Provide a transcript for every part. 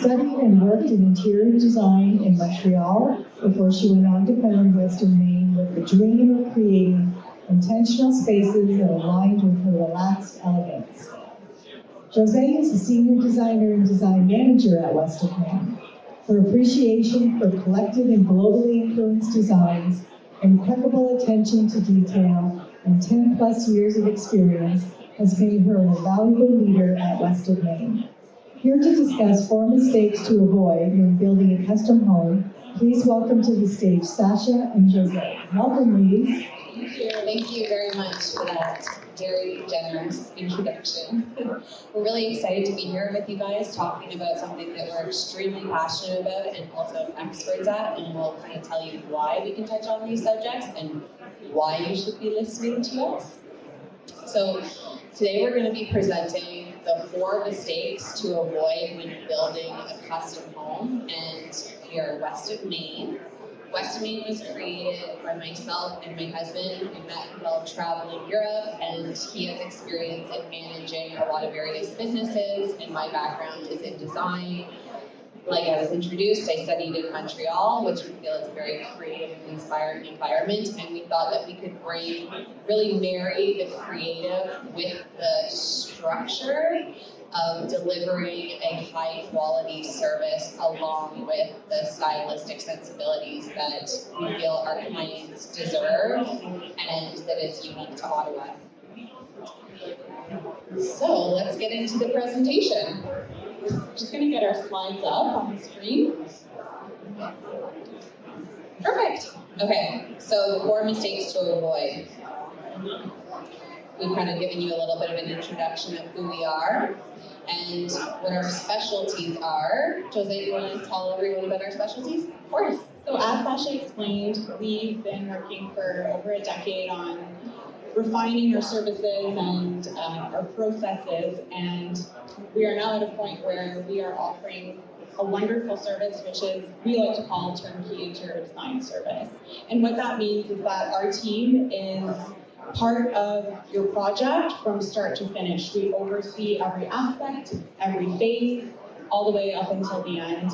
studied and worked in interior design in Montreal before she went on to found Western Maine with the dream of creating intentional spaces that aligned with her relaxed elegance. Josée is a senior designer and design manager at Western Maine. Her appreciation for collected and globally influenced designs, impeccable attention to detail, and 10 plus years of experience has made her a valuable leader at Western Maine. Here to discuss 4 mistakes to avoid when building a custom home, please welcome to the stage Sascha and Josée. Welcome, ladies. Thank you very much for that very generous introduction. We're really excited to be here with you guys talking about something that we're extremely passionate about and also experts at, and we'll kind of tell you why we can touch on these subjects and why you should be listening to us. So today we're going to be presenting the 4 mistakes to avoid when building a custom home, and we are west of Maine. West of Maine was created by myself and my husband. We met while traveling Europe, and he has experience in managing a lot of various businesses, and my background is in design. Like I was introduced, I studied in Montreal, which we feel is a very creative and inspiring environment, and we thought that we could really marry the creative with the structure of delivering a high quality service along with the stylistic sensibilities that we feel our clients deserve and that is unique to Ottawa. So let's get into the presentation. Just going to get our slides up on the screen. Perfect. Okay, so the 4 mistakes to avoid. We've kind of given you a little bit of an introduction of who we are and what our specialties are. Josée, do you want to tell everyone about our specialties? Of course. So as Sascha explained, we've been working for over a decade on refining our services and our processes, and we are now at a point where we are offering a wonderful service, which is we like to call turnkey interior design service. And what that means is that our team is part of your project from start to finish. We oversee every aspect, every phase, all the way up until the end.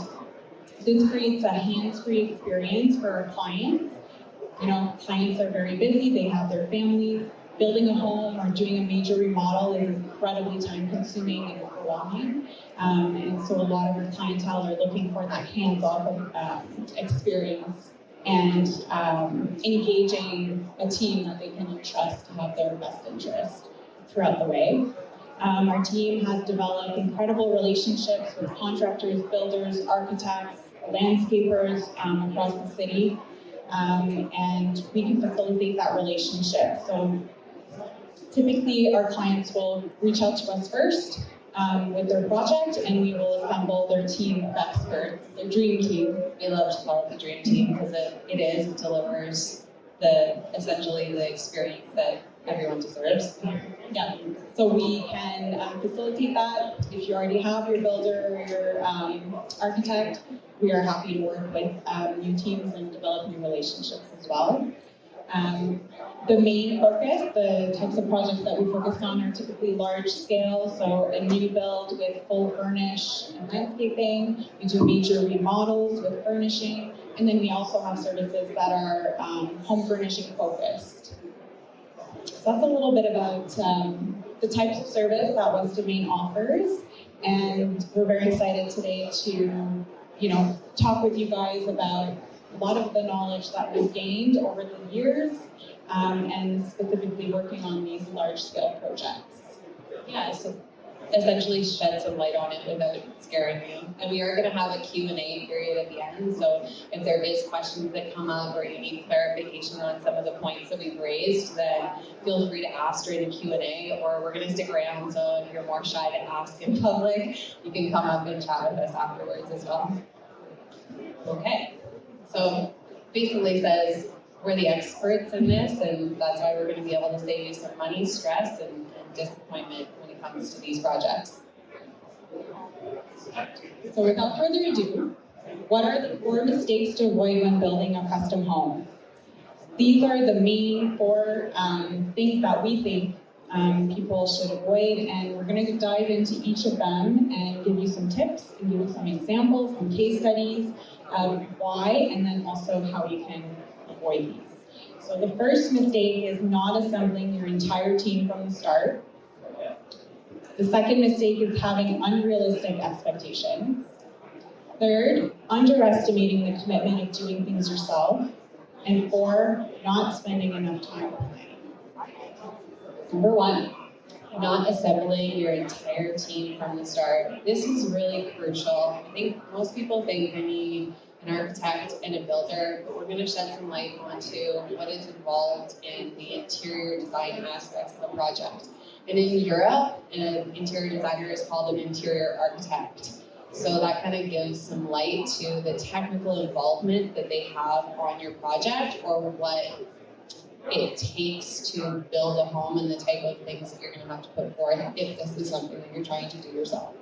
This creates a hands-free experience for our clients. You know, clients are very busy, they have their families. Building a home or doing a major remodel is incredibly time-consuming and overwhelming. And so a lot of our clientele are looking for that hands-off experience and engaging a team that they can trust to have their best interest throughout the way. Our team has developed incredible relationships with contractors, builders, architects, landscapers across the city, and we can facilitate that relationship. So typically, our clients will reach out to us first with their project, and we will assemble their team of experts, their dream team. We love to call it the dream team because it delivers essentially the experience that everyone deserves. Yeah, so we can facilitate that. If you already have your builder or your architect, we are happy to work with new teams and develop new relationships as well. The main focus, the types of projects that we focus on are typically large scale, so a new build with full furnish and landscaping. We do major remodels with furnishing, and then we also have services that are home furnishing focused. So that's a little bit about the types of service that Western Maine offers, and we're very excited today to, talk with you guys about a lot of the knowledge that we've gained over the years, and specifically working on these large-scale projects. Yeah, so essentially shed some light on it without scaring you. And we are going to have a Q&A period at the end, so if there is questions that come up or you need clarification on some of the points that we've raised, then feel free to ask during the Q&A, or we're going to stick around, so if you're more shy to ask in public, you can come up and chat with us afterwards as well. Okay, so basically says we're the experts in this, and that's why we're going to be able to save you some money, stress, and disappointment when it comes to these projects. So without further ado, what are the 4 mistakes to avoid when building a custom home? These are the main 4 things that we think people should avoid, and we're going to dive into each of them and give you some tips and give you some examples, some case studies of why, and then also how you can avoid these. So the first mistake is not assembling your entire team from the start. The second mistake is having unrealistic expectations. Third, underestimating the commitment of doing things yourself. And 4, not spending enough time planning. Number 1, Not assembling your entire team from the start. This is really crucial. I think most people think they need an architect and a builder, but we're going to shed some light onto what is involved in the interior design aspects of the project. And in Europe, an interior designer is called an interior architect. So that kind of gives some light to the technical involvement that they have on your project, or what it takes to build a home and the type of things that you're going to have to put forth if this is something that you're trying to do yourself.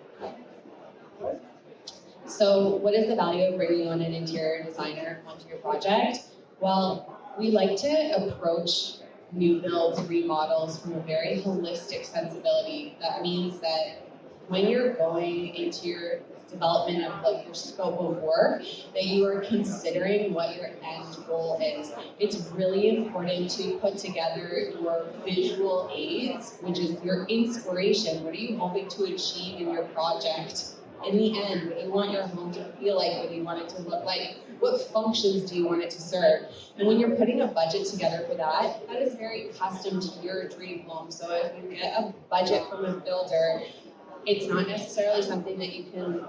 So what is the value of bringing on an interior designer onto your project? Well, we like to approach new builds, remodels from a very holistic sensibility. That means that when you're going into your development of like your scope of work, that you are considering what your end goal is. It's really important to put together your visual aids, which is your inspiration. What are you hoping to achieve in your project? In the end, what do you want your home to feel like? What do you want it to look like? What functions do you want it to serve? And when you're putting a budget together for that, that is very custom to your dream home. So if you get a budget from a builder, it's not necessarily something that you can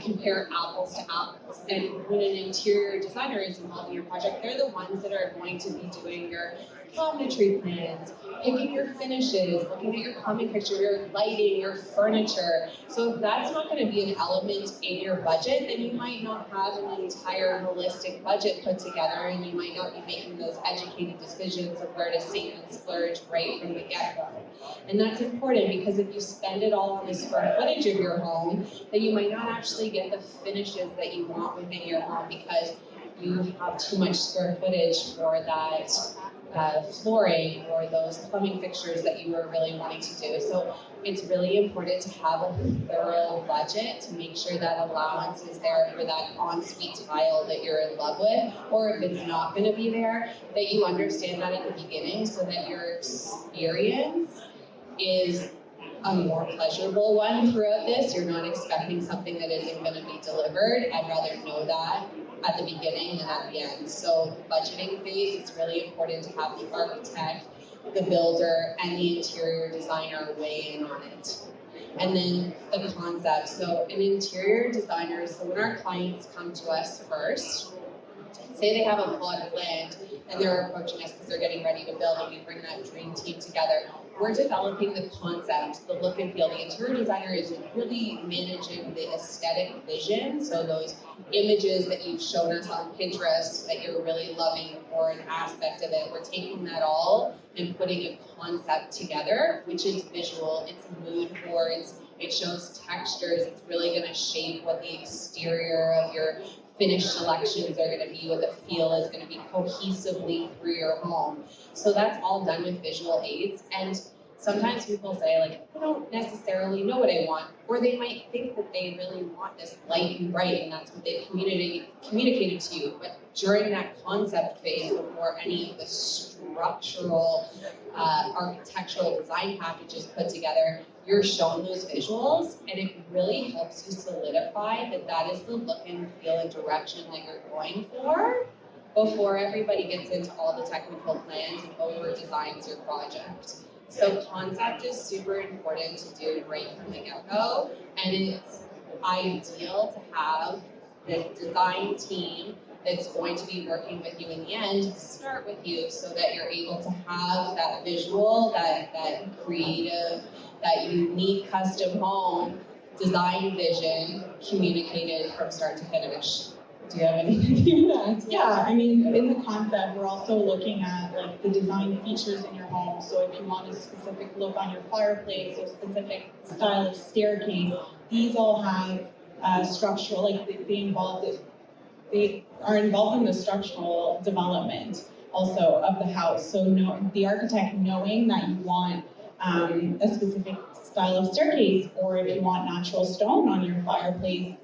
compare apples to apples. And when an interior designer is involved in your project, they're the ones that are going to be doing your cabinetry plans, picking your finishes, looking at your plumbing fixture, your lighting, your furniture. So if that's not going to be an element in your budget, then you might not have an entire holistic budget put together, and you might not be making those educated decisions of where to save and splurge right from the get-go. And that's important, because if you spend it all on the square footage of your home, then you might not actually get the finishes that you want within your home, because you have too much square footage for that flooring or those plumbing fixtures that you were really wanting to do. So it's really important to have a thorough budget to make sure that allowance is there for that ensuite tile that you're in love with, or if it's not going to be there, that you understand that at the beginning so that your experience is a more pleasurable one throughout this. You're not expecting something that isn't going to be delivered. I'd rather know that at the beginning than at the end. So the budgeting phase, it's really important to have the architect, the builder, and the interior designer weigh in on it. And then the concept. So an interior designer, so when our clients come to us first, say they have a plot of land and they're approaching us because they're getting ready to build, and we bring that dream team together. We're developing the concept, the look and feel. The interior designer is really managing the aesthetic vision. So those images that you've shown us on Pinterest that you're really loving, or an aspect of it, we're taking that all and putting a concept together, which is visual. It's mood boards. It shows textures. It's really going to shape what the exterior of your finished selections are going to be, what the feel is going to be cohesively through your home. So that's all done with visual aids. And sometimes people say, like, I don't necessarily know what I want, or they might think that they really want this light and bright, and that's what they've communicated to you. But during that concept phase, before any of the structural, architectural design packages put together, you're shown those visuals, and it really helps you solidify that that is the look and feel and direction that you're going for before everybody gets into all the technical plans and over-designs your project. So concept is super important to do right from the get-go, and it's ideal to have the design team that's going to be working with you in the end start with you, so that you're able to have that visual, that creative, that unique custom home design vision communicated from start to finish. Do you have anything to do with that? Yeah, I mean, in the concept, we're also looking at like the design features in your home. So if you want a specific look on your fireplace or specific style of staircase, these all have structural, like they are involved in the structural development also of the house. So the architect knowing that you want a specific style of staircase, or if you want natural stone on your fireplace,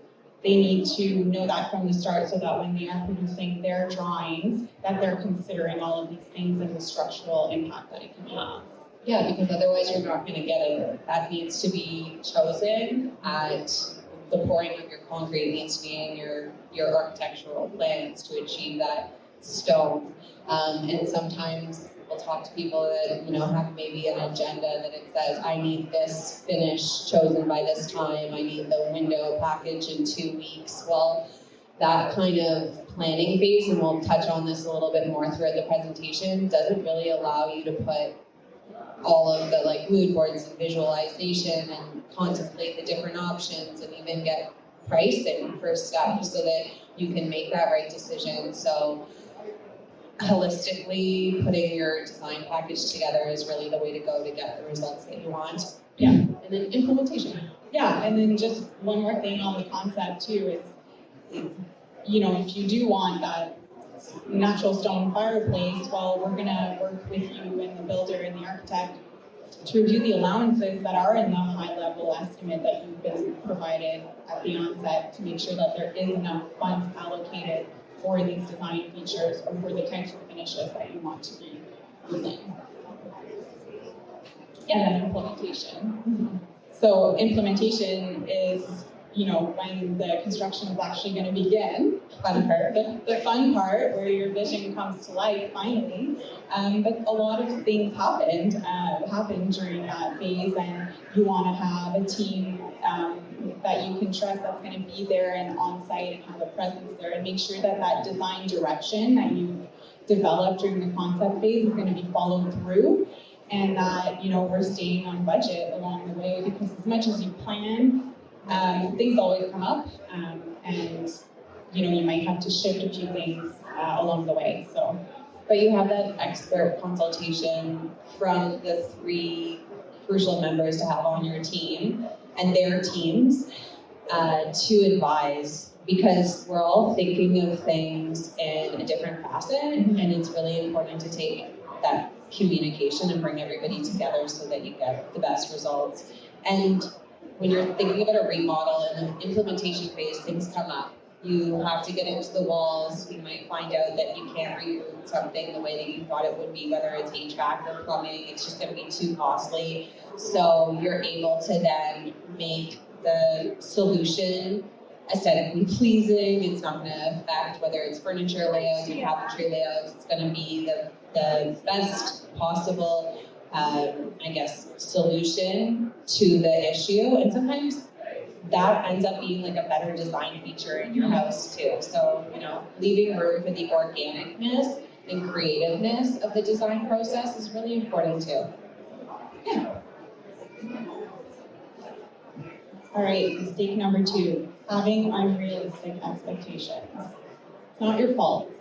they need to know that from the start so that when they are producing their drawings, that they're considering all of these things and the structural impact that it can have. Yeah, because otherwise you're not going to get it. That needs to be chosen at the pouring of your concrete needs to be in your architectural plans to achieve that stone. And sometimes we'll talk to people that have maybe an agenda that it says, I need this finish chosen by this time, I need the window package in 2 weeks. Well, that kind of planning phase, and we'll touch on this a little bit more throughout the presentation, doesn't really allow you to put all of the mood boards and visualization and contemplate the different options and even get pricing for stuff so that you can make that right decision. So holistically putting your design package together is really the way to go to get the results that you want. Yeah. And then implementation. Yeah, and then just one more thing on the concept too is, if you do want that natural stone fireplace, well, we're gonna work with you and the builder and the architect to review the allowances that are in the high level estimate that you've been provided at the onset to make sure that there is enough funds allocated for these design features or for the types of finishes that you want to be using. Yeah, and then implementation. So implementation is, when the construction is actually going to begin. Fun part. The fun part where your vision comes to life finally. But a lot of things happen during that phase, and you want to have a team that you can trust that's going to be there and on site and have a presence there, and make sure that that design direction that you've developed during the concept phase is going to be followed through, and that we're staying on budget along the way, because as much as you plan, things always come up, and you might have to shift a few things along the way. So, but you have that expert consultation from the 3 crucial members to have on your team and their teams to advise, because we're all thinking of things in a different facet, and it's really important to take that communication and bring everybody together so that you get the best results. And when you're thinking about a remodel in the implementation phase, things come up. You have to get into the walls. You might find out that you can't remove something the way that you thought it would be, whether it's HVAC or plumbing. It's just going to be too costly. So you're able to then make the solution aesthetically pleasing. It's not going to affect whether it's furniture layouts or cabinetry layouts. It's going to be the best possible solution to the issue. And sometimes that ends up being a better design feature in your house too. So, leaving room for the organicness and creativeness of the design process is really important too. Yeah. all right, mistake number 2, having unrealistic expectations. It's not your fault.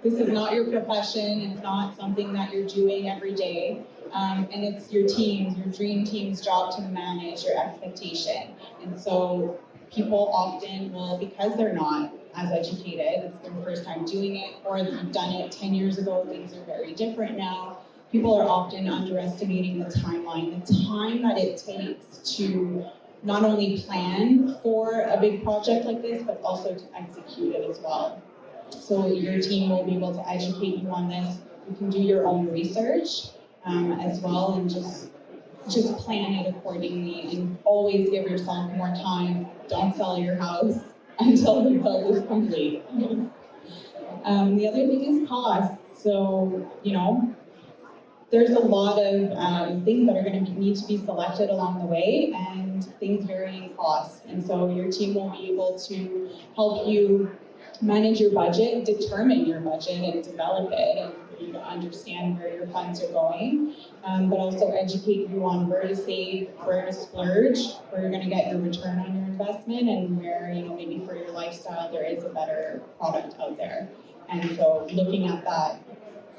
This is not your profession. It's not something that you're doing every day. And it's your dream team's job to manage your expectation. And so people often will, because they're not as educated, it's their first time doing it, or they've done it 10 years ago, things are very different now. People are often underestimating the timeline, the time that it takes to not only plan for a big project like this, but also to execute it as well. So your team will be able to educate you on this. You can do your own research as well, and just plan it accordingly, and always give yourself more time. Don't sell your house until the build is complete. The other thing is cost. So, there's a lot of things that are going to need to be selected along the way, and things vary in cost. And so your team will be able to help you manage your budget, determine your budget, and develop it, and for you to understand where your funds are going, but also educate you on where to save, where to splurge, where you're going to get your return on your investment, and where, maybe for your lifestyle there is a better product out there. And so looking at that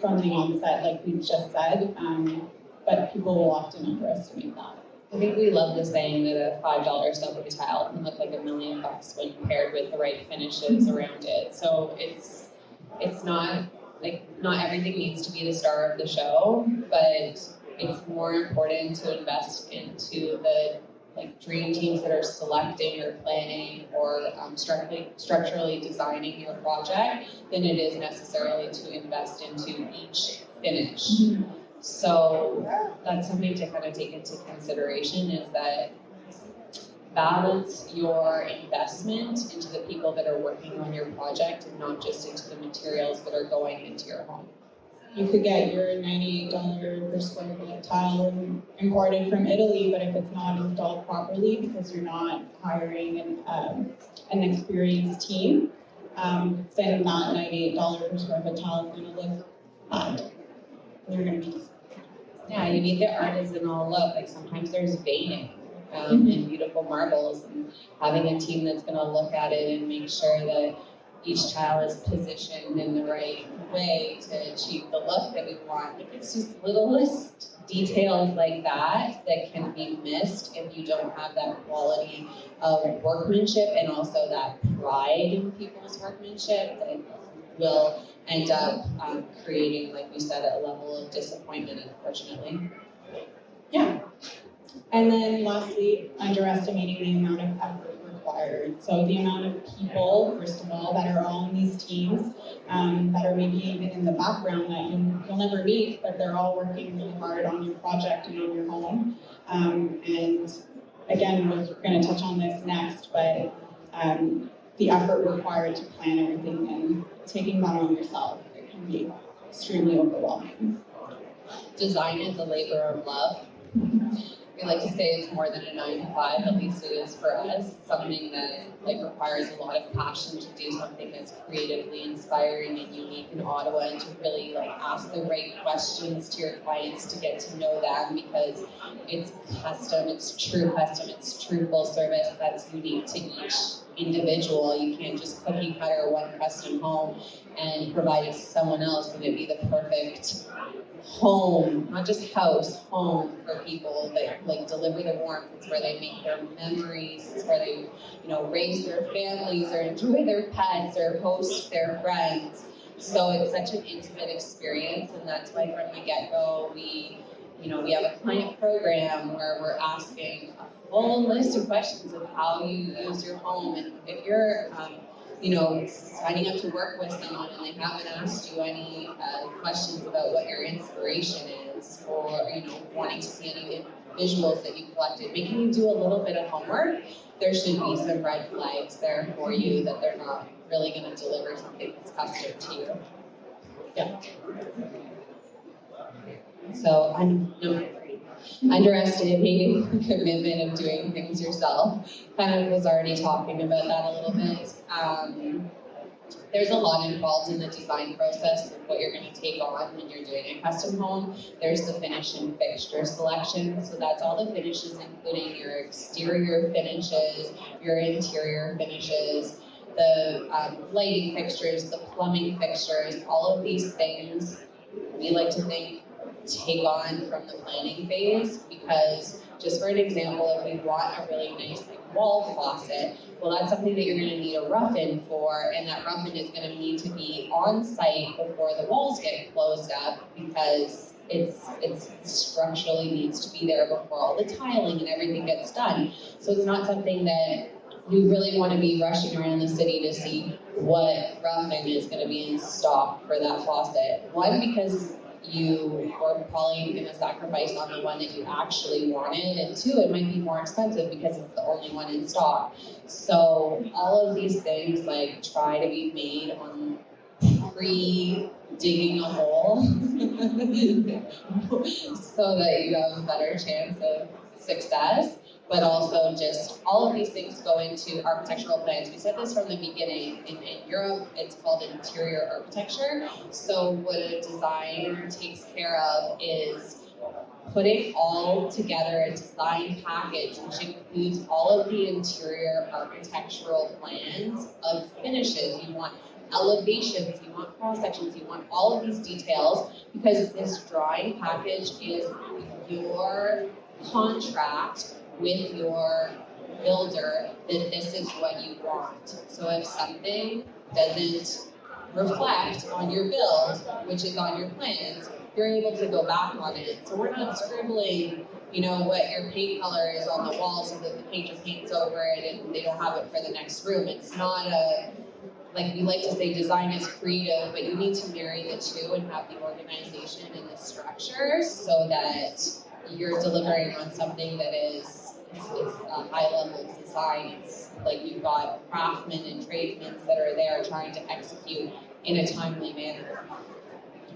from the onset, like we've just said, but people will often underestimate that. I think we love the saying that a $5 subway tile can look like $1 million when paired with the right finishes around it. So it's not not everything needs to be the star of the show, but it's more important to invest into the dream teams that are selecting or planning or structurally designing your project than it is necessarily to invest into each finish. So that's something to kind of take into consideration, is that balance your investment into the people that are working on your project and not just into the materials that are going into your home. You could get your $98 per square foot tile imported from Italy, but if it's not installed properly because you're not hiring an experienced team, then that $98 per square foot tile is going to look bad. You're going to be. Yeah, you need the artisanal look. Like sometimes there's veining and beautiful marbles, and having a team that's going to look at it and make sure that each tile is positioned in the right way to achieve the look that we want. It's just littlest details like that that can be missed if you don't have that quality of workmanship and also that pride in people's workmanship that will end up creating, like we said, a level of disappointment, unfortunately. Yeah. And then lastly, underestimating the amount of effort required. So the amount of people, first of all, that are on these teams, that are maybe even in the background that you'll never meet, but they're all working really hard on your project and on your home. And again, we're going to touch on this next, but the effort required to plan everything and taking that on yourself, it can be extremely overwhelming. Design is a labor of love. We like to say it's more than a 9 to 5, at least it is for us. It's something that requires a lot of passion to do something that's creatively inspiring and unique in Ottawa, and to really ask the right questions to your clients to get to know them, because it's custom, it's true full service that's unique to each individual. You can't just cookie cutter one custom home and provide it to someone else and it'd be the perfect home, not just house, home for people that deliver the warmth. It's where they make their memories. It's where they, raise their families or enjoy their pets or host their friends. So it's such an intimate experience, and that's why from the get-go we have a client program where we're asking a full list of questions of how you use your home, and if you're signing up to work with someone and they haven't asked you any questions about what your inspiration is, or wanting to see any visuals that you collected, making you do a little bit of homework, there should be some red flags there for you that they're not really going to deliver something that's custom to you. Yeah. So I'm number 3. Underestimating the commitment of doing things yourself. Kind of was already talking about that a little bit. There's a lot involved in the design process of what you're going to take on when you're doing a custom home. There's the finish and fixture selection. So that's all the finishes, including your exterior finishes, your interior finishes, the lighting fixtures, the plumbing fixtures, all of these things we like to think take on from the planning phase, because just for an example, if we want a really nice wall faucet, well, that's something that you're going to need a rough-in for, and that rough-in is going to need to be on site before the walls get closed up, because it's structurally needs to be there before all the tiling and everything gets done. So it's not something that you really want to be rushing around the city to see what rough-in is going to be in stock for that faucet. One, because you are probably going to sacrifice on the one that you actually wanted, and 2, it might be more expensive because it's the only one in stock. So all of these things try to be made on pre-digging a hole so that you have a better chance of success. But also just all of these things go into architectural plans. We said this from the beginning. In Europe, it's called interior architecture. So what a designer takes care of is putting all together a design package, which includes all of the interior architectural plans of finishes. You want elevations, you want cross sections, you want all of these details, because this drawing package is your contract with your builder that this is what you want. So if something doesn't reflect on your build, which is on your plans, you're able to go back on it. So we're not scribbling, you know, what your paint color is on the wall so that the painter paints over it and they don't have it for the next room. It's not like we like to say design is creative, but you need to marry the two and have the organization and the structure so that you're delivering on something that is a high level design. It's like you've got craftsmen and tradesmen that are there trying to execute in a timely manner.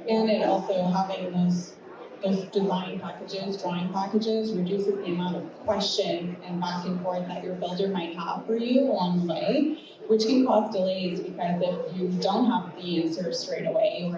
And it also having those design packages, drawing packages, reduces the amount of questions and back and forth that your builder might have for you along the way, which can cause delays because if you don't have the answer straight away or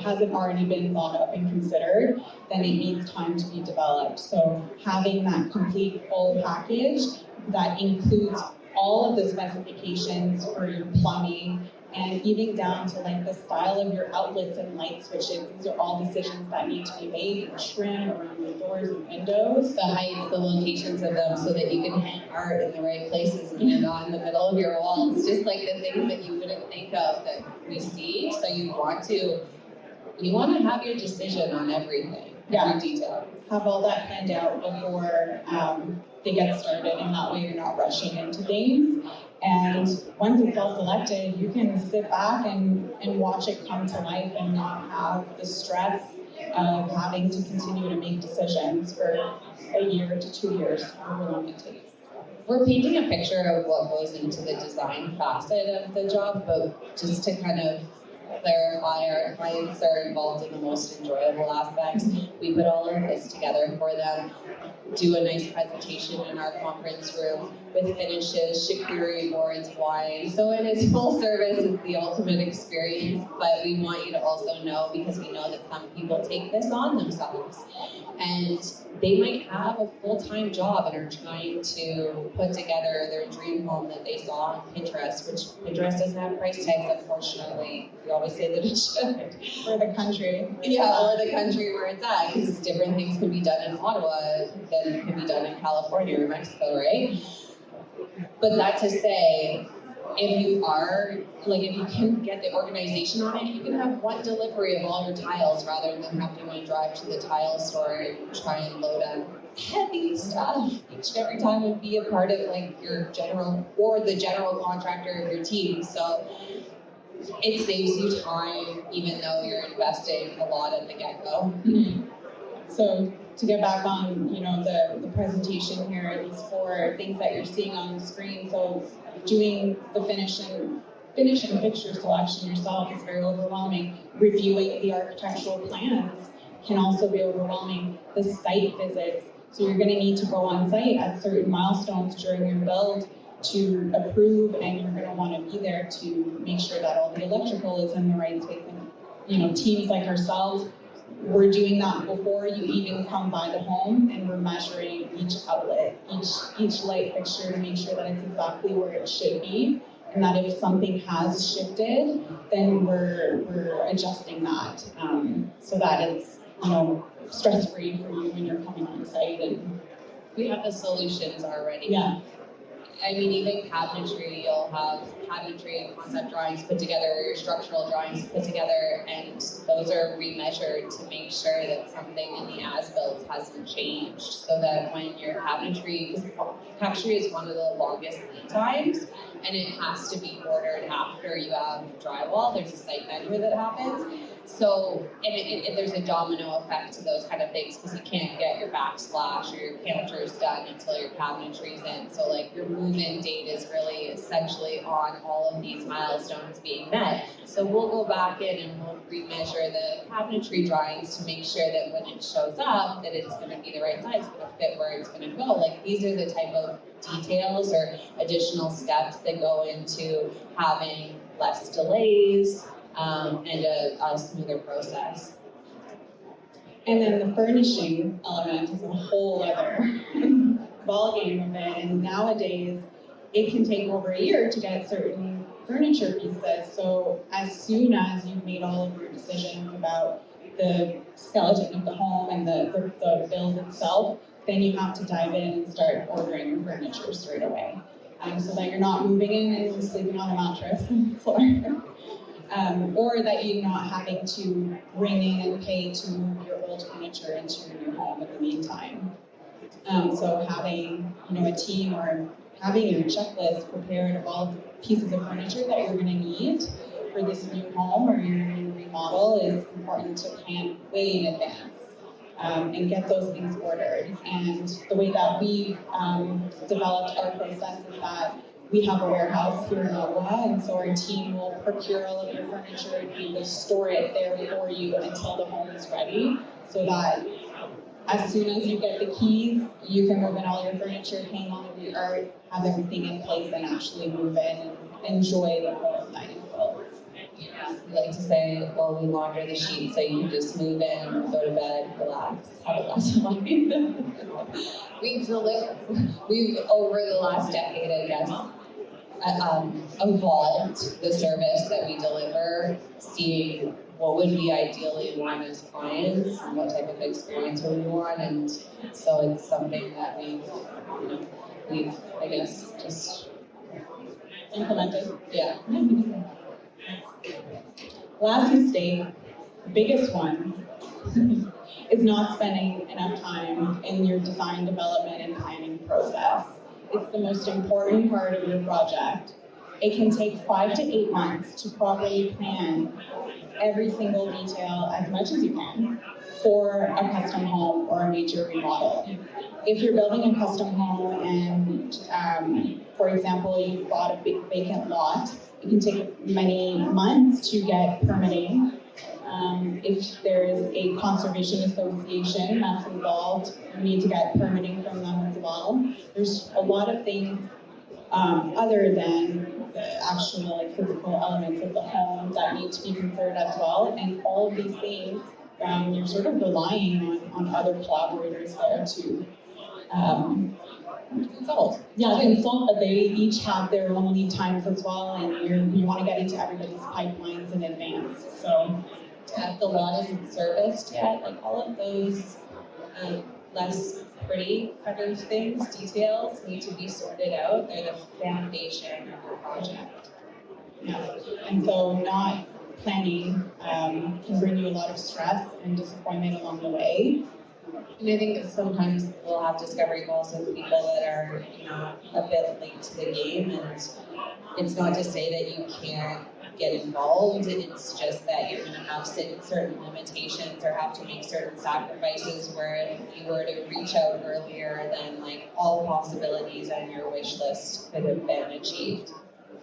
hasn't already been thought up and considered, then it needs time to be developed. So having that complete full package that includes all of the specifications for your plumbing, and even down to like the style of your outlets and light switches. These are all decisions that need to be made and trim around your doors and windows. The heights, the locations of them so that you can hang art in the right places and not in the middle of your walls. Just like the things that you wouldn't think of that we see. So you want to have your decision on everything, every detail. Have all that planned out before they get started, and that way you're not rushing into things. And once it's all selected, you can sit back and watch it come to life and not have the stress of having to continue to make decisions for a year to 2 years, however long it takes. We're painting a picture of what goes into the design facet of the job, but just to kind of clarify, our clients are involved in the most enjoyable aspects. We put all of this together for them, do a nice presentation in our conference room with finishes, charcuterie boards, wine. So it is full service, it's the ultimate experience, but we want you to also know, because we know that some people take this on themselves. And they might have a full-time job and are trying to put together their dream home that they saw on Pinterest, which Pinterest doesn't have price tags, unfortunately. We always say that it should. For the country. Yeah, or the country where it's at, because different things can be done in Ottawa than can be done in California or Mexico, right? But that to say, if you can get the organization on it, you can have one delivery of all your tiles rather than having to drive to the tile store and try and load up heavy stuff each and every time and be a part of like your general or the general contractor of your team. So it saves you time even though you're investing a lot at the get-go. So to get back on, the presentation here, these 4 things that you're seeing on the screen. So doing the finish and fixture selection yourself is very overwhelming. Reviewing the architectural plans can also be overwhelming. The site visits. So you're going to need to go on site at certain milestones during your build to approve, and you're going to want to be there to make sure that all the electrical is in the right space. And, teams like ourselves, we're doing that before you even come by the home, and we're measuring each outlet, each light fixture to make sure that it's exactly where it should be, and that if something has shifted, then we're adjusting that so that it's stress-free for you when you're coming on site. And we have the solutions already. yeah. I mean, even cabinetry, you'll have cabinetry concept drawings put together, your structural drawings put together, and those are remeasured to make sure that something in the as-built hasn't changed, so that when your cabinetry, because cabinetry is one of the longest lead times, and it has to be ordered after you have drywall. There's a site vendor that happens. So, and there's a domino effect to those kind of things, because you can't get your backsplash or your counters done until your cabinetry's in. So like your move-in date is really essentially on all of these milestones being met. So we'll go back in and we'll remeasure the cabinetry drawings to make sure that when it shows up, that it's gonna be the right size, it's gonna fit where it's gonna go. Like these are the type of details or additional steps that go into having less delays, and a smoother process. And then the furnishing element is a whole other ballgame of it. And nowadays, it can take over a year to get certain furniture pieces. So as soon as you've made all of your decisions about the skeleton of the home and the build itself, then you have to dive in and start ordering your furniture straight away. So that you're not moving in and sleeping on a mattress on the floor. or that you're not having to bring in and pay to move your old furniture into your new home in the meantime. So having, a team or having your checklist prepared of all the pieces of furniture that you're going to need for this new home or your new remodel is important to plan way in advance. And get those things ordered. And the way that we've developed our process is that we have a warehouse here in Ottawa, and so our team will procure all of your furniture and we will store it there for you until the home is ready, so that as soon as you get the keys, you can move in all your furniture, hang all of your art, have everything in place, and actually move in and enjoy the home that you built. We like to say, well, we launder the sheets so you can just move in, go to bed, relax, have a glass of wine. We've over the last decade, I guess, evolved the service that we deliver, seeing what would we ideally want as clients and what type of experience would we want, and so it's something that we've I guess just Implemented. yeah. Last mistake, the biggest one, is not spending enough time in your design, development, and planning process. It's the most important part of your project. It can take 5 to 8 months to properly plan every single detail as much as you can for a custom home or a major remodel. If you're building a custom home and, for example, you've bought a big vacant lot, it can take many months to get permitting. If there is a conservation association that's involved, you need to get permitting from them as well. There's a lot of things other than the actual physical elements of the home that need to be considered as well. And all of these things, you're sort of relying on other collaborators there to consult. Yeah, consult, but they each have their own lead times as well, and you want to get into everybody's pipelines in advance. So If the lot isn't serviced yet, like all of those less pretty kind of things, details need to be sorted out. They're the foundation of the project. yeah, and so not planning can bring you a lot of stress and disappointment along the way. And I think that sometimes we'll have discovery calls with people that are, a bit late to the game, and it's not to say that you can't get involved, it's just that you're gonna have certain limitations or have to make certain sacrifices, where if you were to reach out earlier, then all possibilities on your wish list could have been achieved.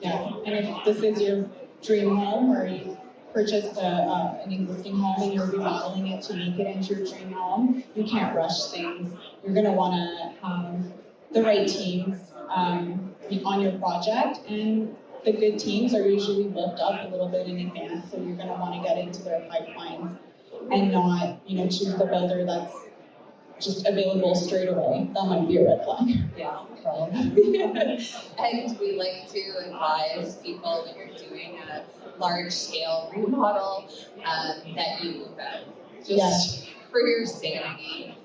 Yeah, and if this is your dream home or you purchased an existing home and you're remodeling it to make it into your dream home, you can't rush things. You're gonna wanna have the right teams on your project, and the good teams are usually booked up a little bit in advance, so you're gonna wanna get into their pipelines and not, choose the builder that's just available straight away. That might be a red flag. Yeah, probably. And we like to advise people when you're doing a large scale remodel that you move out. Just for your sanity.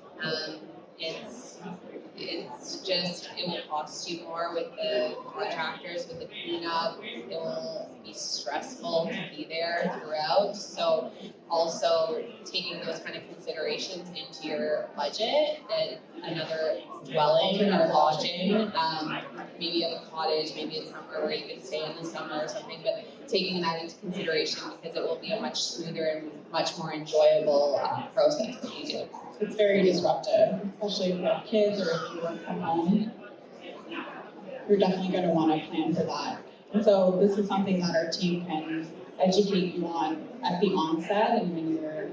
It will cost you more with the contractors, with the cleanup. It will be stressful to be there throughout. So also taking those kind of considerations into your budget, that another dwelling or lodging, maybe a cottage, maybe it's somewhere where you can stay in the summer or something, but taking that into consideration, because it will be a much smoother and much more enjoyable process that you do. It's very disruptive, especially if you have kids or if you work from home. You're definitely going to want to plan for that. And so this is something that our team can educate you on at the onset, and when you're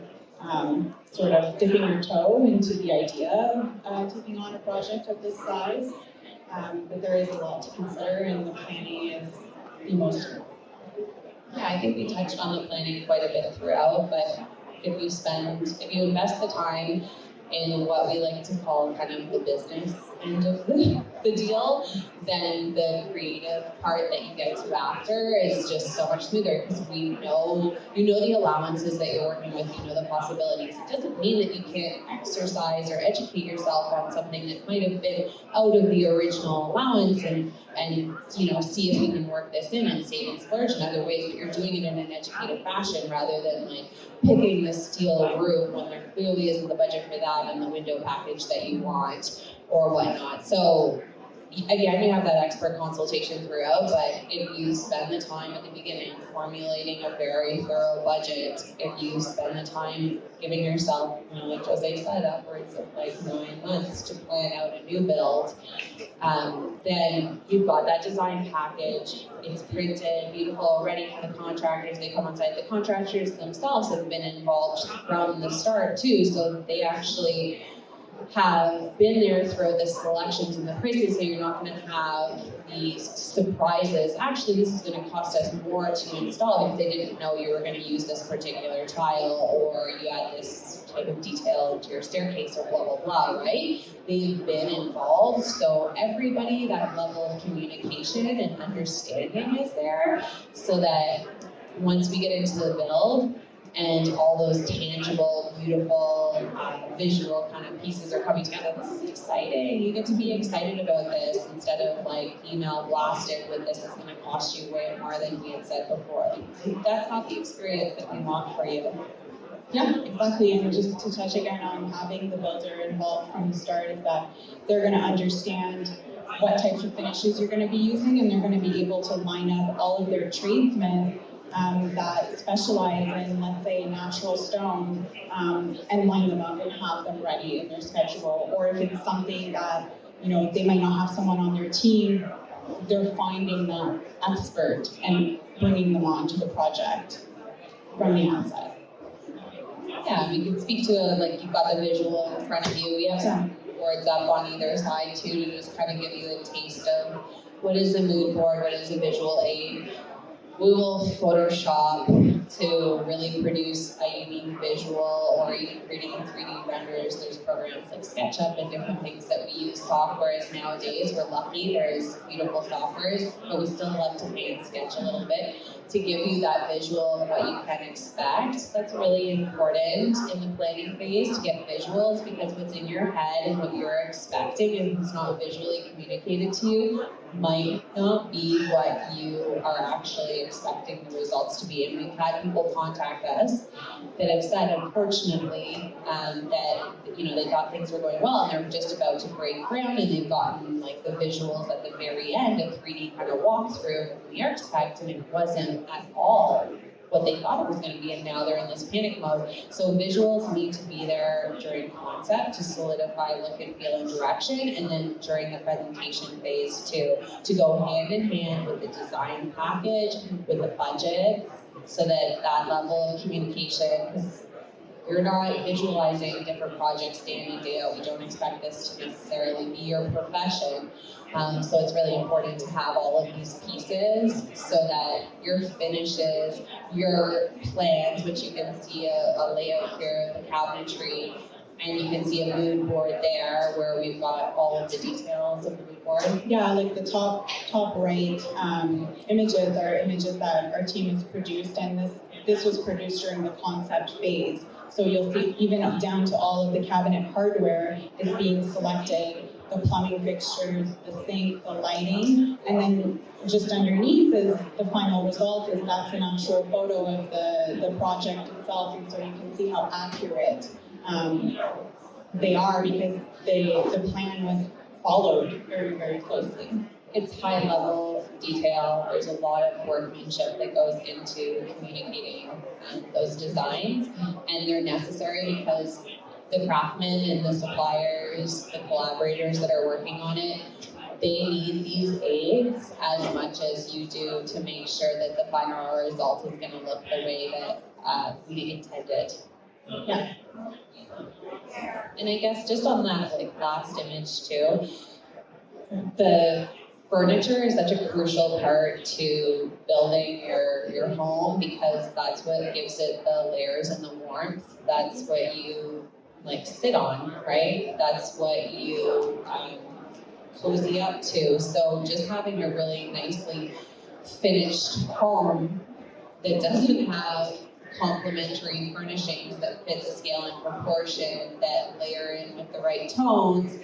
sort of dipping your toe into the idea of taking on a project of this size. But there is a lot to consider, and the planning is the most important. Yeah, I think we touched on the planning quite a bit throughout, but if you invest the time in what we like to call kind of the business end of the the deal, then the creative part that you get to after is just so much smoother because you know the allowances that you're working with, you know the possibilities. It doesn't mean that you can't exercise or educate yourself on something that might have been out of the original allowance and you know, see if you can work this in and save and splurge in other ways, but you're doing it in an educated fashion rather than like picking the steel roof when there clearly isn't the budget for that and the window package that you want or whatnot. So again, you have that expert consultation throughout, but if you spend the time at the beginning formulating a very thorough budget, if you spend the time giving yourself, you know, like Josée said, upwards of like 9 months to plan out a new build, then you've got that design package, it's printed, beautiful already for the contractors, they come on site. The contractors themselves have been involved from the start too, so they actually have been there throughout the selections and the pricing, so you're not going to have these surprises. Actually, this is going to cost us more to install because they didn't know you were going to use this particular tile or you had this type of detail into your staircase or blah, blah, blah, right? They've been involved, so everybody, that level of communication and understanding is there so that once we get into the build, and all those tangible, beautiful, visual kind of pieces are coming together. This is exciting. You get to be excited about this instead of like email blasted with this is going to cost you way more than we had said before. That's not the experience that we want for you. Yeah, exactly. And just to touch again on having the builder involved from the start is that they're going to understand what types of finishes you're going to be using, and they're going to be able to line up all of their tradesmen that specialize in, let's say, natural stone, and line them up and have them ready in their schedule. Or if it's something that, you know, they might not have someone on their team, they're finding that expert and bringing them on to the project from the outset. Yeah, we can speak to like you've got the visual in front of you. We have some boards up on either side too to just kind of give you a taste of what is a mood board, what is a visual aid. We will Photoshop to really produce a unique visual or even creating 3D renders. There's programs like SketchUp and different things that we use. Softwares nowadays, we're lucky, there's beautiful softwares, but we still love to paint and sketch a little bit to give you that visual of what you can expect. That's really important in the planning phase to get visuals because what's in your head and what you're expecting, if it's not visually communicated to you, might not be what you are actually expecting the results to be. And we've had people contact us that have said, unfortunately, that they thought things were going well and they're just about to break ground and they've gotten like the visuals at the very end, a 3D kind of walkthrough from the architect, and it wasn't at all what they thought it was going to be, and now they're in this panic mode. So visuals need to be there during concept to solidify look and feel and direction, and then during the presentation phase too, to go hand in hand with the design package, with the budgets, so that that level of communication, because you're not visualizing different projects day in and day out. We don't expect this to necessarily be your profession. So it's really important to have all of these pieces so that your finishes, your plans, which you can see a layout here of the cabinetry, and you can see a mood board there where we've got all of the details of the mood board. Yeah, like the top right images are images that our team has produced, and this was produced during the concept phase. So you'll see even down to all of the cabinet hardware is being selected, the plumbing fixtures, the sink, the lighting, and then just underneath is the final result is that's an actual photo of the project itself, and so you can see how accurate they are because the plan was followed very, very closely. It's high level detail. There's a lot of workmanship that goes into communicating those designs, and they're necessary because the craftsmen and the suppliers, the collaborators that are working on it, they need these aids as much as you do to make sure that the final result is going to look the way that we intended. Yeah. And I guess just on that last image too, the furniture is such a crucial part to building your home because that's what gives it the layers and the warmth. That's what you sit on, right? That's what you cozy up to. So just having a really nicely finished home that doesn't have complementary furnishings that fit the scale and proportion, that layer in with the right tones,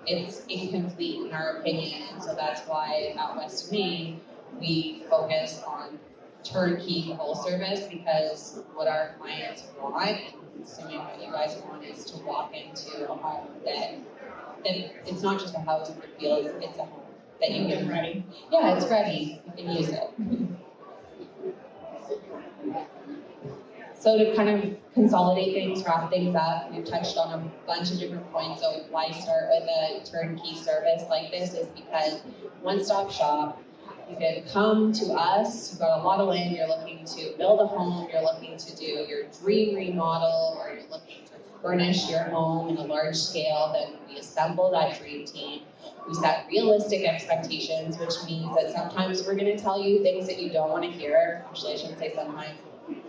it's incomplete in our opinion. And so that's why at West Main, we focus on turnkey full service, because what our clients want, assuming what you guys want, is to walk into a home that it's not just a house that feels, it's a home that you can, ready. yeah, it's ready, you can use it. So to kind of consolidate things, wrap things up, we've touched on a bunch of different points. So why start with a turnkey service like this is because one-stop shop. You can come to us, you've got a lot of land, you're looking to build a home, you're looking to do your dream remodel, or you're looking to furnish your home in a large scale. Then we assemble that dream team. We set realistic expectations, which means that sometimes we're going to tell you things that you don't want to hear. Actually, I shouldn't say sometimes.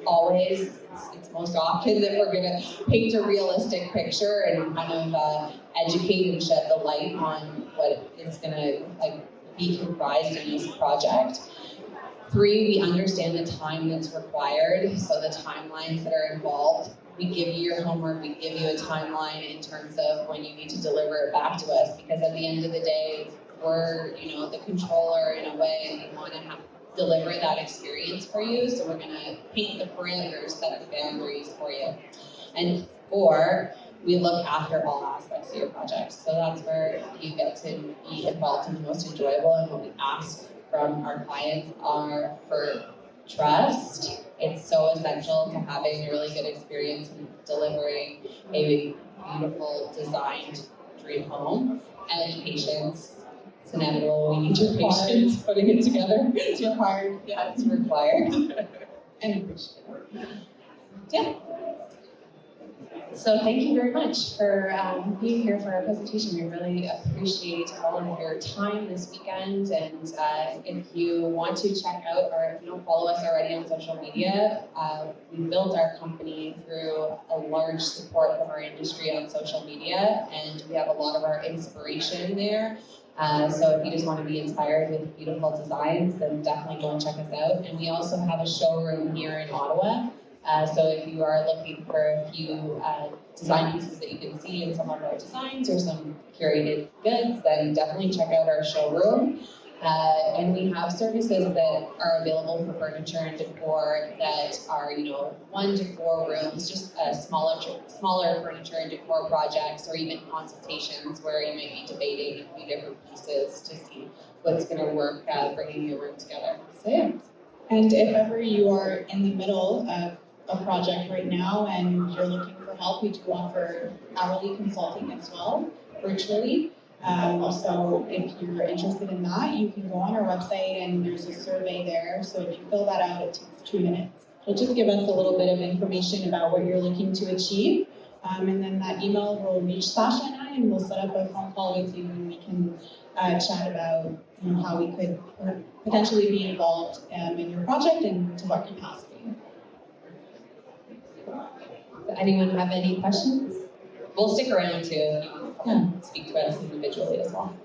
Always, it's most often that we're going to paint a realistic picture and kind of educate and shed the light on what is going to be comprised in this project. 3, we understand the time that's required, so the timelines that are involved. We give you your homework, we give you a timeline in terms of when you need to deliver it back to us, because at the end of the day, we're, the controller in a way, and we want to deliver that experience for you, so we're going to paint the parameters, set the boundaries for you. And 4, we look after all aspects of your project. So that's where you get to be involved in the most enjoyable, and what we ask from our clients are for trust. It's so essential to having a really good experience in delivering a beautiful designed dream home. And patience. It's inevitable. We need your patience putting it together. It's required. Yeah, it's required. And appreciated. Yeah. So thank you very much for being here for our presentation. We really appreciate all of your time this weekend. And if you want to check out, or if you don't follow us already on social media, we built our company through a large support from our industry on social media, and we have a lot of our inspiration there. So if you just want to be inspired with beautiful designs, then definitely go and check us out. And we also have a showroom here in Ottawa. So if you are looking for a few design pieces that you can see in some of our designs or some curated goods, then definitely check out our showroom. And we have services that are available for furniture and decor that are, 1 to 4 rooms, just smaller furniture and decor projects, or even consultations where you might be debating a few different pieces to see what's going to work bringing your room together. So yeah. And if ever you are in the middle of a project right now and you're looking for help, we do offer hourly consulting as well, virtually. So if you're interested in that, you can go on our website and there's a survey there. So if you fill that out, it takes 2 minutes. It'll just give us a little bit of information about what you're looking to achieve. And then that email will reach Sascha and I, and we'll set up a phone call with you, and we can chat about how we could potentially be involved in your project and to what capacity. Does anyone have any questions? We'll stick around to speak to us individually as well.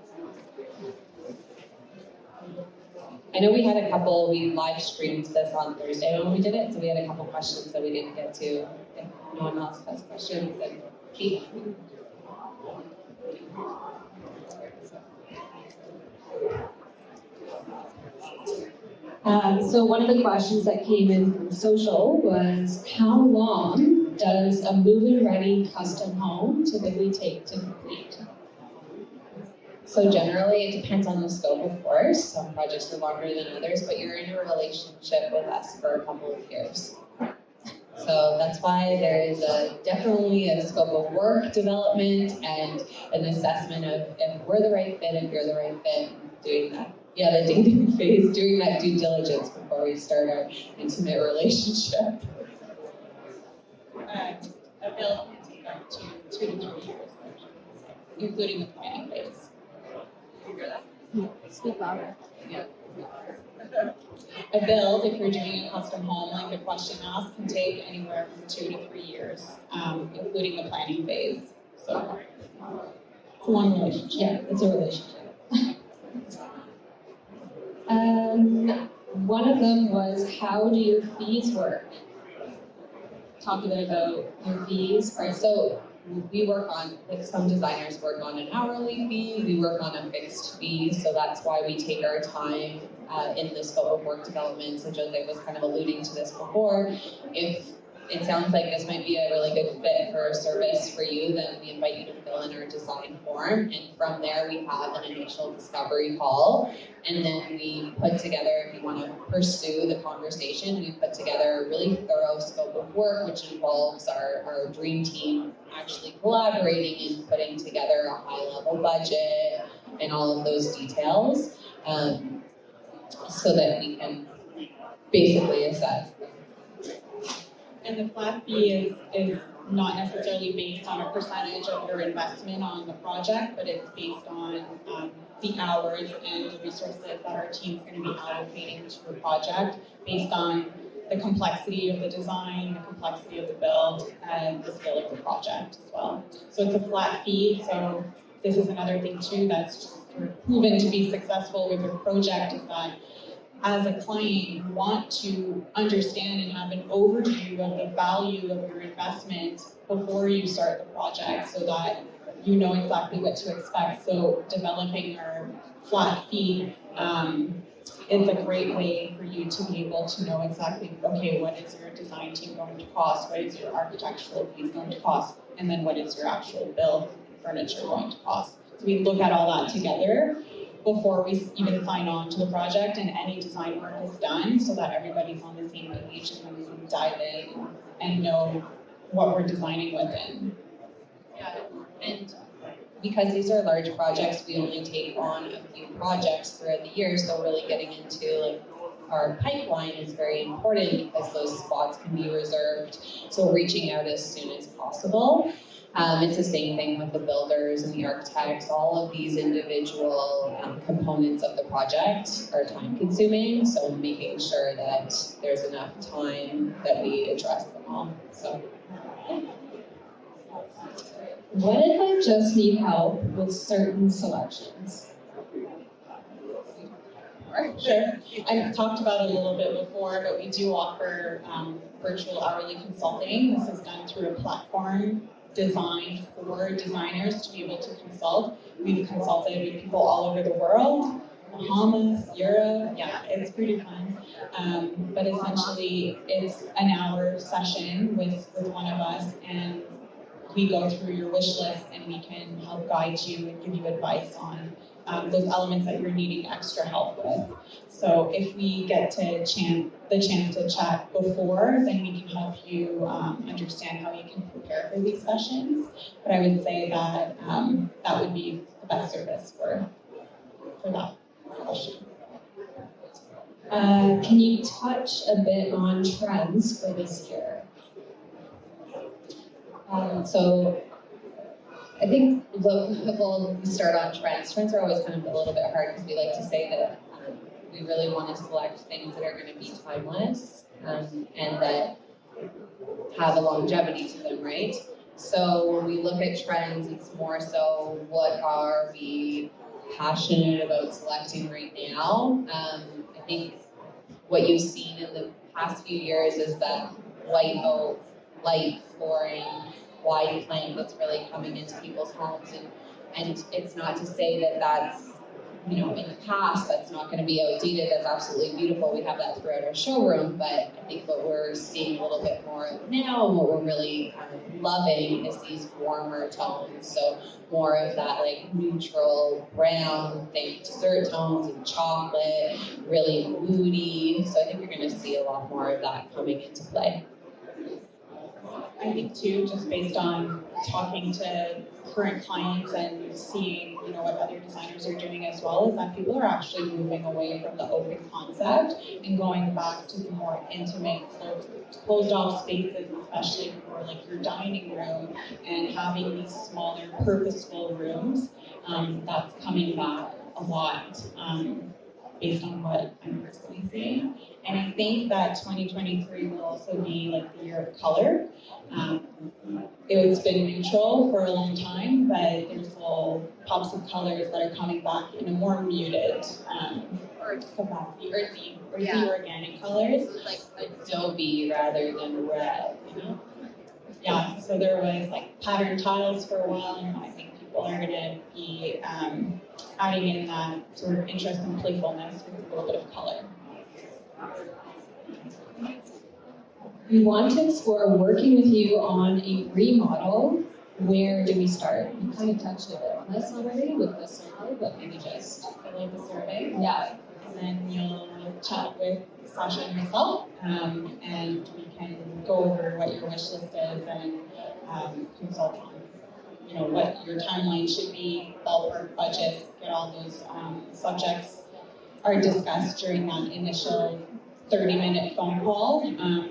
I know we had we live streamed this on Thursday when we did it, so we had a couple questions that we didn't get to. If no one else has questions, then Keith. So one of the questions that came in from social was, how long does a move-in ready custom home typically take to complete? So generally, it depends on the scope, of course. Some projects are longer than others, but you're in a relationship with us for a couple of years. So that's why there is definitely a scope of work development and an assessment of if we're the right fit, if you're the right fit, doing that. Yeah, the dating phase, doing that due diligence before we start our intimate relationship. A build can take up to 2 to 3 years, including the planning phase. You hear that? Speak louder. Yeah. A build, if you're doing a custom home, like the question asked, can take anywhere from 2 to 3 years, including the planning phase. So it's a long relationship. Yeah, it's a relationship. One of them was, how do your fees work? Talk a bit about your fees. All right, so we work on, like some designers work on an hourly fee, we work on a fixed fee, so that's why we take our time in the scope of work development. So Josée was kind of alluding to this before. If it sounds like this might be a really good fit for a service for you, then we invite you to fill in our design form, and from there we have an initial discovery call, and then we put together, if you want to pursue the conversation, we put together a really thorough scope of work, which involves our dream team actually collaborating and putting together a high-level budget and all of those details, so that we can basically assess. And the flat fee is not necessarily based on a percentage of your investment on the project, but it's based on the hours and the resources that our team's going to be allocating to the project based on the complexity of the design, the complexity of the build, and the scale of the project as well. So it's a flat fee, so this is another thing too that's just sort of proven to be successful with your project, is that as a client, you want to understand and have an overview of the value of your investment before you start the project, so that you know exactly what to expect. So developing our flat fee is a great way for you to be able to know exactly, okay, what is your design team going to cost, what is your architectural fees going to cost, and then what is your actual build furniture going to cost. So we look at all that together before we even sign on to the project, and any design work is done, so that everybody's on the same page and we can dive in and know what we're designing within. Yeah, and because these are large projects, we only take on a few projects throughout the year, so really getting into like our pipeline is very important because those spots can be reserved. So reaching out as soon as possible. It's the same thing with the builders and the architects. All of these individual components of the project are time consuming, so making sure that there's enough time that we address them all. So. What if I just need help with certain selections? Sure. I've talked about it a little bit before, but we do offer virtual hourly consulting. This is done through a platform designed for designers to be able to consult. We've consulted with people all over the world, Bahamas, Europe. Yeah, it's pretty fun. But essentially, it's an hour session with one of us, and we go through your wish list and we can help guide you and give you advice on those elements that you're needing extra help with. So if we get the chance to chat before, then we can help you understand how you can prepare for these sessions. But I would say that that would be the best service for that question. Can you touch a bit on trends for this year? So I think we'll start on trends. Trends are always kind of a little bit hard because we like to say that we really want to select things that are going to be timeless and that have a longevity to them, right? So when we look at trends, it's more so what are we passionate about selecting right now. I think what you've seen in the past few years is that white oak, light flooring, wide plank that's really coming into people's homes, and it's not to say that that's, in the past that's not going to be outdated. That's absolutely beautiful. We have that throughout our showroom, but I think what we're seeing a little bit more of now and what we're really loving is these warmer tones. So more of that like neutral brown, think dessert tones and chocolate, really moody. So I think you're going to see a lot more of that coming into play. I think too, just based on talking to current clients and seeing, what other designers are doing as well, is that people are actually moving away from the open concept and going back to the more intimate, closed off spaces, especially for like your dining room, and having these smaller, purposeful rooms. That's coming back a lot. Based on what I'm personally seeing. And I think that 2023 will also be like the year of color. It's been neutral for a long time, but there's little pops of colors that are coming back in a more muted capacity, earthy Yeah. organic colors. It's like adobe rather than red, you know? Yeah, so there was like pattern tiles for a while, and I think people are gonna be adding in that sort of interest and playfulness with a little bit of color. We want to explore working with you on a remodel. Where do we start? We kind of touched a bit on this already with the survey, but maybe just, I like the survey. yeah. And then you'll chat with Sascha and myself, and we can go over what your wish list is and consult on, what your timeline should be, ballpark budgets, get all those subjects are discussed during that initial 30-minute phone call,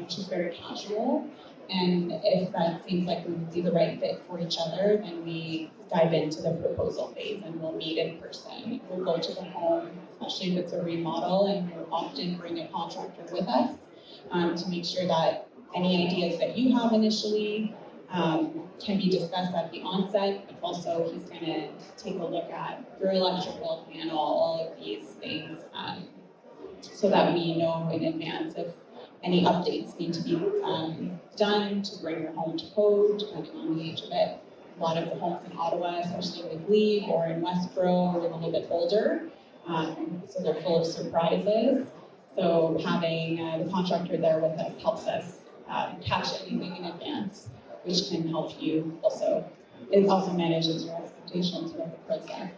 which is very casual. And if that seems like we would be the right fit for each other, then we dive into the proposal phase and we'll meet in person. We'll go to the home, especially if it's a remodel, and we'll often bring a contractor with us to make sure that any ideas that you have initially can be discussed at the onset, but also he's going to take a look at your electrical panel, all of these things, so that we know in advance if any updates need to be done to bring your home to code, depending on the age of it. A lot of the homes in Ottawa, especially with Glebe or in Westboro, are a little bit older, so they're full of surprises. So having the contractor there with us helps us catch anything in advance, which can help you also. It also manages your expectations throughout the process.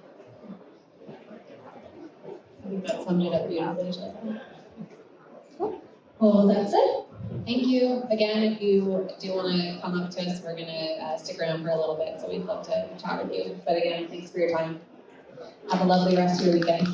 I think that summed it up beautifully, Josée. Well, that's it. Thank you. Again, if you do want to come up to us, we're going to stick around for a little bit, so we'd love to chat with you. But again, thanks for your time. Have a lovely rest of your weekend.